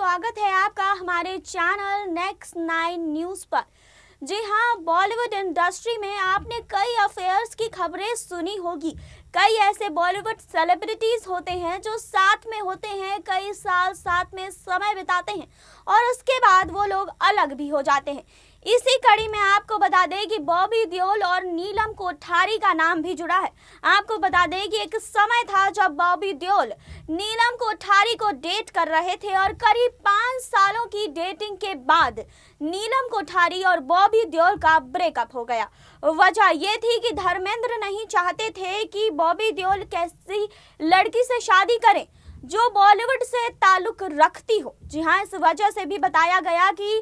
स्वागत है आपका हमारे चैनल नेक्स्ट 9 न्यूज़ पर। जी हाँ, बॉलीवुड इंडस्ट्री में आपने कई अफेयर्स की खबरें सुनी होगी। कई ऐसे बॉलीवुड सेलिब्रिटीज होते हैं जो साथ में होते हैं, कई साल साथ में समय बिताते हैं और उसके बाद वो लोग अलग भी हो जाते हैं। इसी कड़ी में आपको बता दें कि बॉबी देओल और नीलम कोठारी का नाम भी जुड़ा है। आपको बता दें कि एक समय था जब बॉबी देओल नीलम कोठारी को डेट कर रहे थे और करीब 5 सालों की डेटिंग के बाद नीलम कोठारी और बॉबी देओल का ब्रेकअप हो गया। वजह ये थी कि धर्मेंद्र नहीं चाहते थे कि बॉबी देओल कैसी लड़की से शादी करें जो बॉलीवुड से ताल्लुक रखती हो। जी हाँ, इस वजह से भी बताया गया कि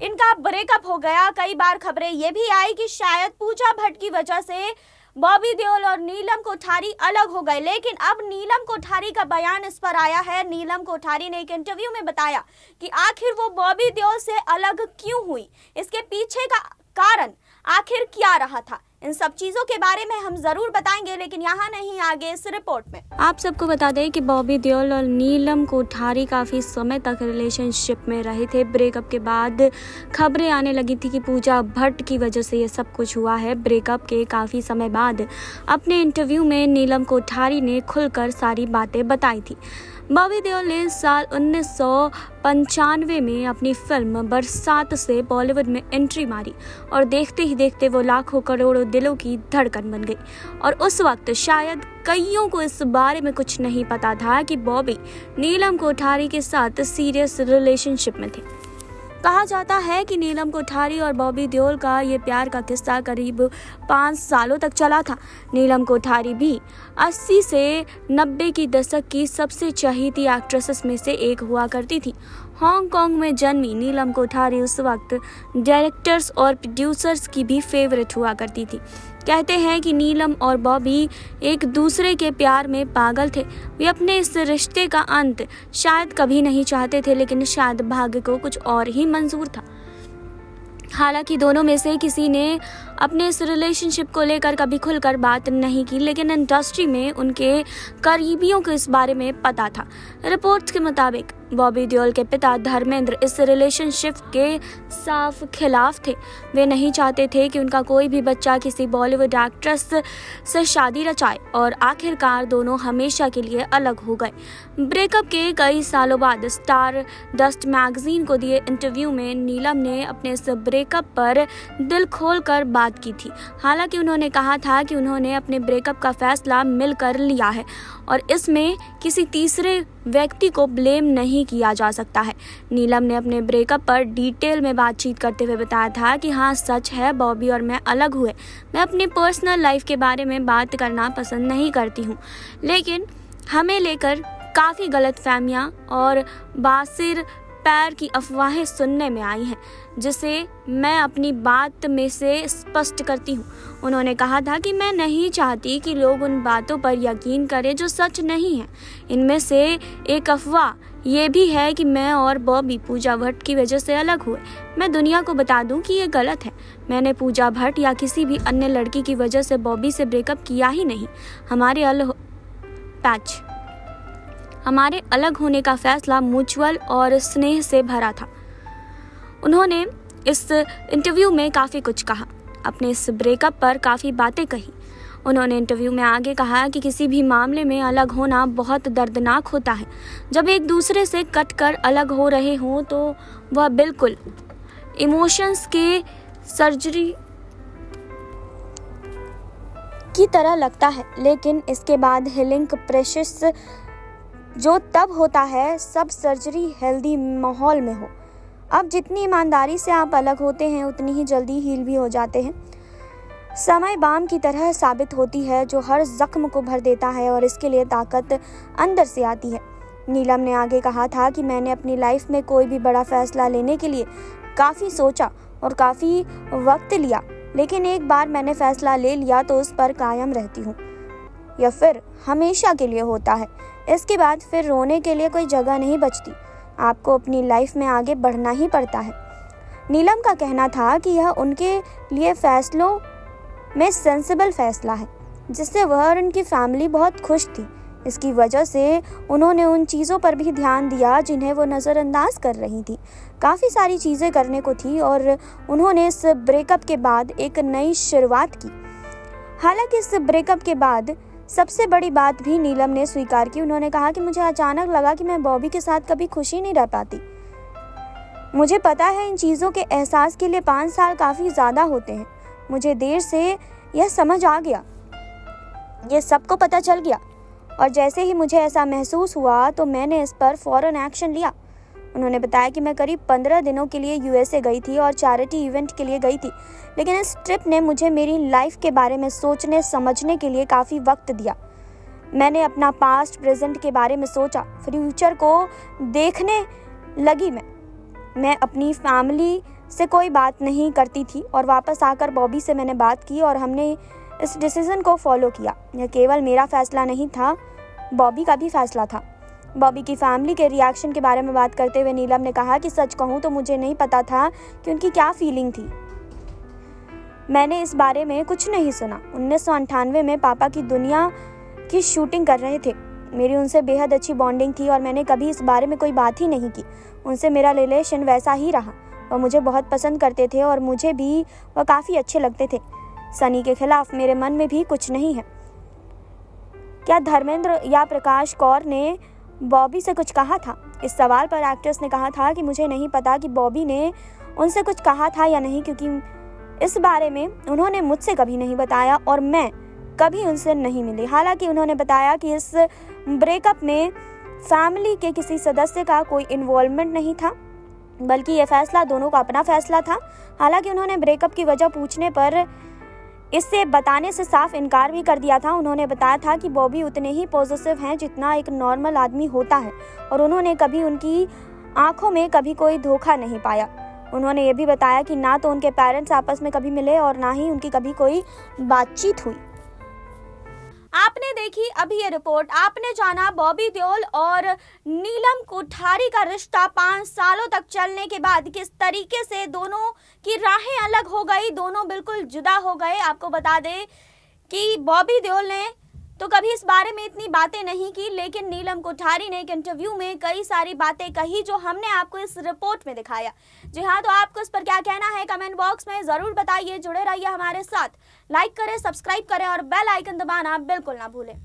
इनका ब्रेकअप हो गया। कई बार खबरें ये भी आई कि शायद पूजा भट्ट की वजह से बॉबी देओल और नीलम कोठारी अलग हो गए, लेकिन अब नीलम कोठारी का बयान इस पर आया है। नीलम कोठारी ने एक इंटरव्यू में बताया कि आखिर वो बॉबी देओल से अलग क्यों हुई, इसके पीछे का कारण आखिर क्या रहा था। इन सब चीजों के बारे में हम जरूर बताएंगे, लेकिन यहाँ नहीं, आगे इस रिपोर्ट में। आप सबको बता दें कि बॉबी देओल और नीलम कोठारी काफी समय तक रिलेशनशिप में रहे थे। ब्रेकअप के बाद खबरें आने लगी थी कि पूजा भट्ट की वजह से ये सब कुछ हुआ है। ब्रेकअप के काफी समय बाद अपने इंटरव्यू में नीलम कोठारी ने खुलकर सारी बातें बताई थी। बॉबी देओल ने साल 1995 में अपनी फिल्म बरसात से बॉलीवुड में एंट्री मारी और देखते ही देखते वो लाखों करोड़ों दिलों की धड़कन बन गई। और उस वक्त शायद कईयों को इस बारे में कुछ नहीं पता था कि बॉबी नीलम कोठारी के साथ सीरियस रिलेशनशिप में थे। कहा जाता है कि नीलम कोठारी और बॉबी देओल का ये प्यार का किस्सा करीब 5 सालों तक चला था। नीलम कोठारी भी 80 से 90 की दशक की सबसे चहेती एक्ट्रेसेस में से एक हुआ करती थी। हांगकांग में जन्मी नीलम कोठारी उस वक्त डायरेक्टर्स और प्रोड्यूसर्स की भी फेवरेट हुआ करती थी। कहते हैं कि नीलम और बॉबी एक दूसरे के प्यार में पागल थे। वे अपने इस रिश्ते का अंत शायद कभी नहीं चाहते थे, लेकिन शायद भाग्य को कुछ और ही मंजूर था। हालांकि दोनों में से किसी ने अपने इस रिलेशनशिप को लेकर कभी खुलकर बात नहीं की, लेकिन इंडस्ट्री में उनके करीबियों को इस बारे में पता था। रिपोर्ट्स के मुताबिक बॉबी देओल के पिता धर्मेंद्र इस रिलेशनशिप के साफ खिलाफ थे। वे नहीं चाहते थे कि उनका कोई भी बच्चा किसी बॉलीवुड एक्ट्रेस से शादी रचाए और आखिरकार दोनों हमेशा के लिए अलग हो गए। ब्रेकअप के कई सालों बाद स्टार डस्ट मैगजीन को दिए इंटरव्यू में नीलम ने अपने इस ब्रेकअप पर दिल खोलकर बात की थी। हालांकि उन्होंने कहा था कि उन्होंने अपने ब्रेकअप का फैसला मिलकर लिया है और इसमें किसी तीसरे व्यक्ति को ब्लेम नहीं किया जा सकता है। नीलम ने अपने ब्रेकअप पर डिटेल में बातचीत करते हुए बताया था कि हाँ, सच है, बॉबी और मैं अलग हुए। मैं अपनी पर्सनल लाइफ के बारे में बात करना पसंद नहीं करती हूँ, लेकिन हमें लेकर काफ़ी गलतफहमियां और बासिर पैर की अफवाहें सुनने में आई हैं, जिसे मैं अपनी बात में से स्पष्ट करती हूँ। उन्होंने कहा था कि मैं नहीं चाहती कि लोग उन बातों पर यकीन करें जो सच नहीं है। इनमें से एक अफवाह ये भी है कि मैं और बॉबी पूजा भट्ट की वजह से अलग हुए। मैं दुनिया को बता दूं कि ये गलत है। मैंने पूजा भट्ट या किसी भी अन्य लड़की की वजह से बॉबी से ब्रेकअप किया ही नहीं। हमारे अलग होने का फैसला म्यूचुअल और स्नेह से भरा था। उन्होंने इस इंटरव्यू में काफ़ी कुछ कहा, अपने इस ब्रेकअप पर काफ़ी बातें कही। उन्होंने इंटरव्यू में आगे कहा कि किसी भी मामले में अलग होना बहुत दर्दनाक होता है। जब एक दूसरे से कटकर अलग हो रहे हों तो वह बिल्कुल इमोशंस के सर्जरी की तरह लगता है, लेकिन इसके बाद हीलिंग प्रोसेस जो तब होता है सब सर्जरी हेल्दी माहौल में हो। अब जितनी ईमानदारी से आप अलग होते हैं उतनी ही जल्दी हील भी हो जाते हैं। समय बाम की तरह साबित होती है जो हर जख्म को भर देता है और इसके लिए ताकत अंदर से आती है। नीलम ने आगे कहा था कि मैंने अपनी लाइफ में कोई भी बड़ा फैसला लेने के लिए काफ़ी सोचा और काफ़ी वक्त लिया, लेकिन एक बार मैंने फैसला ले लिया तो उस पर कायम रहती हूँ। यह फिर हमेशा के लिए होता है। इसके बाद फिर रोने के लिए कोई जगह नहीं बचती। आपको अपनी लाइफ में आगे बढ़ना ही पड़ता है। नीलम का कहना था कि यह उनके लिए फैसलों में सेंसिबल फैसला है, जिससे वह और उनकी फैमिली बहुत खुश थी। इसकी वजह से उन्होंने उन चीज़ों पर भी ध्यान दिया जिन्हें वो नज़रअंदाज कर रही थी। काफ़ी सारी चीज़ें करने को थी और उन्होंने इस ब्रेकअप के बाद एक नई शुरुआत की। हालांकि इस ब्रेकअप के बाद सबसे बड़ी बात भी नीलम ने स्वीकार की। उन्होंने कहा कि मुझे अचानक लगा कि मैं बॉबी के साथ कभी खुशी नहीं रह पाती। मुझे पता है इन चीज़ों के एहसास के लिए 5 साल काफ़ी ज़्यादा होते हैं। मुझे देर से यह समझ आ गया, ये सबको पता चल गया और जैसे ही मुझे ऐसा महसूस हुआ तो मैंने इस पर फ़ौरन एक्शन लिया। उन्होंने बताया कि मैं करीब 15 दिनों के लिए यूएसए गई थी और चैरिटी इवेंट के लिए गई थी, लेकिन इस ट्रिप ने मुझे मेरी लाइफ के बारे में सोचने समझने के लिए काफ़ी वक्त दिया। मैंने अपना पास्ट प्रेजेंट के बारे में सोचा, फ्यूचर को देखने लगी। मैं अपनी फैमिली से कोई बात नहीं करती थी और वापस आकर बॉबी से मैंने बात की और हमने इस डिसीज़न को फॉलो किया। यह केवल मेरा फैसला नहीं था, बॉबी का भी फैसला था। बॉबी की फैमिली के रिएक्शन के बारे में बात करते हुए नीलम ने कहा कि सच कहूँ तो मुझे नहीं पता था कि उनकी क्या फीलिंग थी। मैंने इस बारे में कुछ नहीं सुना। 1998 में पापा की दुनिया की शूटिंग कर रहे थे। मेरी उनसे बेहद अच्छी बॉन्डिंग थी और मैंने कभी इस बारे में कोई बात ही नहीं की। उनसे मेरा रिलेशन वैसा ही रहा। वह मुझे बहुत पसंद करते थे और मुझे भी वह काफ़ी अच्छे लगते थे। सनी के खिलाफ मेरे मन में भी कुछ नहीं है। क्या धर्मेंद्र या प्रकाश कौर ने बॉबी से कुछ कहा था? इस सवाल पर एक्ट्रेस ने कहा था कि मुझे नहीं पता कि बॉबी ने उनसे कुछ कहा था या नहीं, क्योंकि इस बारे में उन्होंने मुझसे कभी नहीं बताया और मैं कभी उनसे नहीं मिली। हालांकि उन्होंने बताया कि इस ब्रेकअप में फैमिली के किसी सदस्य का कोई इन्वॉल्वमेंट नहीं था, बल्कि यह फैसला दोनों का अपना फैसला था। हालांकि उन्होंने ब्रेकअप की वजह पूछने पर इससे बताने से साफ इनकार भी कर दिया था। उन्होंने बताया था कि बॉबी उतने ही पॉजिटिव हैं जितना एक नॉर्मल आदमी होता है और उन्होंने कभी उनकी आंखों में कभी कोई धोखा नहीं पाया। उन्होंने ये भी बताया कि ना तो उनके पेरेंट्स आपस में कभी मिले और ना ही उनकी कभी कोई बातचीत हुई। आपने देखी अभी ये रिपोर्ट, आपने जाना बॉबी देओल और नीलम कोठारी का रिश्ता 5 सालों तक चलने के बाद किस तरीके से दोनों की राहें अलग हो गई, दोनों बिल्कुल जुदा हो गए। आपको बता दें कि बॉबी देओल ने तो कभी इस बारे में इतनी बातें नहीं की, लेकिन नीलम कोठारी ने एक इंटरव्यू में कई सारी बातें कही जो हमने आपको इस रिपोर्ट में दिखाया। जी हाँ, तो आपको इस पर क्या कहना है कमेंट बॉक्स में ज़रूर बताइए। जुड़े रहिए हमारे साथ, लाइक करें, सब्सक्राइब करें और बेल आइकन दबाना बिल्कुल ना भूलें।